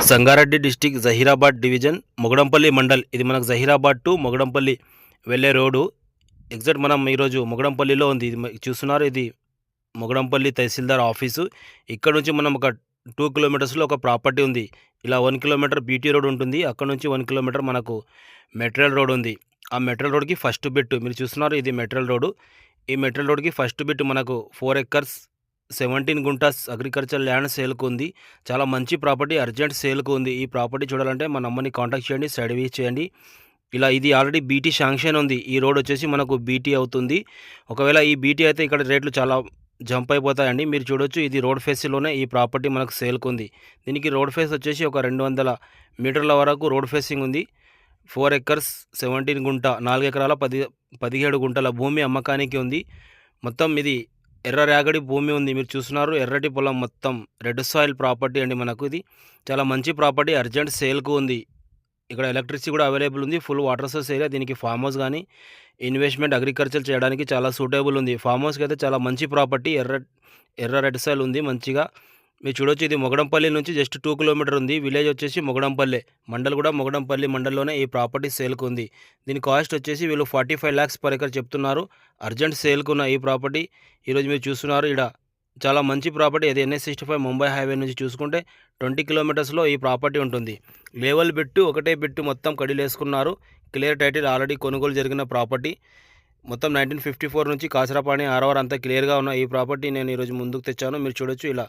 Sangareddy district Zaheerabad division Mogadampally mandal. ఇది మనకు Zaheerabad to Mogudampally వెళ్ళే రోడ్డు. ఎగ్జాక్ట్ మనం ఈరోజు మొగడంపల్లిలో ఉంది. ఇది చూస్తున్నారు, ఇది మొగడంపల్లి తహసీల్దార్ ఆఫీసు. ఇక్కడ నుంచి మనం ఒక 2 కిలోమీటర్స్లో ఒక ప్రాపర్టీ ఉంది. ఇలా 1 కిలోమీటర్ బీటీ రోడ్ ఉంటుంది. అక్కడ నుంచి 1 కిలోమీటర్ మనకు మెటీరియల్ రోడ్ ఉంది. ఆ మెటీరియల్ రోడ్కి ఫస్ట్ బిట్ మీరు చూస్తున్నారు, ఇది మెటీరియల్ రోడ్డు. ఈ మెటీరియల్ రోడ్కి ఫస్ట్ బిట్ మనకు 4 ఎకర్స్ 17 గుంటాస్ అగ్రికల్చర్ ల్యాండ్ సేల్కు ఉంది. చాలా మంచి ప్రాపర్టీ, అర్జెంట్ సేల్కు ఉంది. ఈ ప్రాపర్టీ చూడాలంటే మన అమ్మని కాంటాక్ట్ చేయండి, సైడ్ విజిట్ చేయండి. ఇలా ఇది ఆల్రెడీ బీటీ శాంక్షన్ ఉంది. ఈ రోడ్ వచ్చేసి మనకు బీటీ అవుతుంది. ఒకవేళ ఈ బీటీ అయితే ఇక్కడ రేట్లు చాలా జంప్ అయిపోతాయండి. మీరు చూడొచ్చు, ఇది రోడ్ ఫేస్లోనే ఈ ప్రాపర్టీ మనకు సేల్కు ఉంది. దీనికి రోడ్ ఫేస్ వచ్చేసి ఒక 200 మీటర్ల వరకు రోడ్ ఫేసింగ్ ఉంది. 4 ఎకర్స్ 17 గుంట 4 ఎకరాల 17 గుంటల భూమి అమ్మకానికి ఉంది. మొత్తం ఇది ఎర్ర రేగడి భూమి ఉంది. మీరు చూస్తున్నారు, ఎర్రటి పొలం, మొత్తం రెడ్ సాయిల్ ప్రాపర్టీ అండి. మనకు ఇది చాలా మంచి ప్రాపర్టీ, అర్జెంట్ సేల్కు ఉంది. ఇక్కడ ఎలక్ట్రిసిటీ కూడా అవైలబుల్ ఉంది. Full water source area. దీనికి ఫామ్ హౌస్ కానీ ఇన్వెస్ట్మెంట్ అగ్రికల్చర్ చేయడానికి చాలా సూటబుల్ ఉంది. ఫామ్ హౌస్కి అయితే చాలా మంచి ప్రాపర్టీ, ఎర్ర రెడ్ సాయిల్ ఉంది మంచిగా. మీరు చూడొచ్చు, ఇది మొగడంపల్లి నుంచి జస్ట్ 2 కిలోమీటర్ ఉంది. విలేజ్ వచ్చేసి మొగడంపల్లి, మండల్ కూడా మొగడంపల్లి మండల్లోనే ఈ ప్రాపర్టీ సేల్కు ఉంది. దీని కాస్ట్ వచ్చేసి వీళ్ళు 45 lakhs పర్ ఎకర్ చెప్తున్నారు. అర్జెంట్ సేల్కు ఉన్న ఈ ప్రాపర్టీ ఈరోజు మీరు చూస్తున్నారు. ఇక్కడ చాలా మంచి ప్రాపర్టీ. అది NH65 ముంబై హైవే నుంచి చూసుకుంటే 20 కిలోమీటర్స్లో ఈ ప్రాపర్టీ ఉంటుంది. లేవల్ బిట్టు, ఒకటే బిట్టు మొత్తం కడిలేసుకున్నారు. క్లియర్ టైటిల్, ఆల్రెడీ కొనుగోలు జరిగిన ప్రాపర్టీ. మొత్తం 1954 నుంచి కాసరపాణి ఆరవర్ అంతా క్లియర్గా ఉన్న ఈ ప్రాపర్టీ నేను ఈరోజు ముందుకు తెచ్చాను. మీరు చూడొచ్చు, ఇలా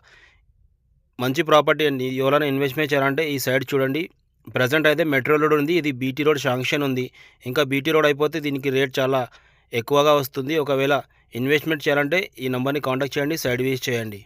మంచి ప్రాపర్టీ అండి. ఎవరైనా ఇన్వెస్ట్మెంట్ చేయాలంటే ఈ సైడ్ చూడండి. ప్రజెంట్ అయితే మెట్రో రోడ్ ఉంది, ఇది బీటీ రోడ్ శాంక్షన్ ఉంది. ఇంకా బీటీ రోడ్ అయిపోతే దీనికి రేట్ చాలా ఎక్కువగా వస్తుంది. ఒకవేళ ఇన్వెస్ట్మెంట్ చేయాలంటే ఈ నెంబర్ని కాంటాక్ట్ చేయండి, సైడ్ విజిట్ చేయండి.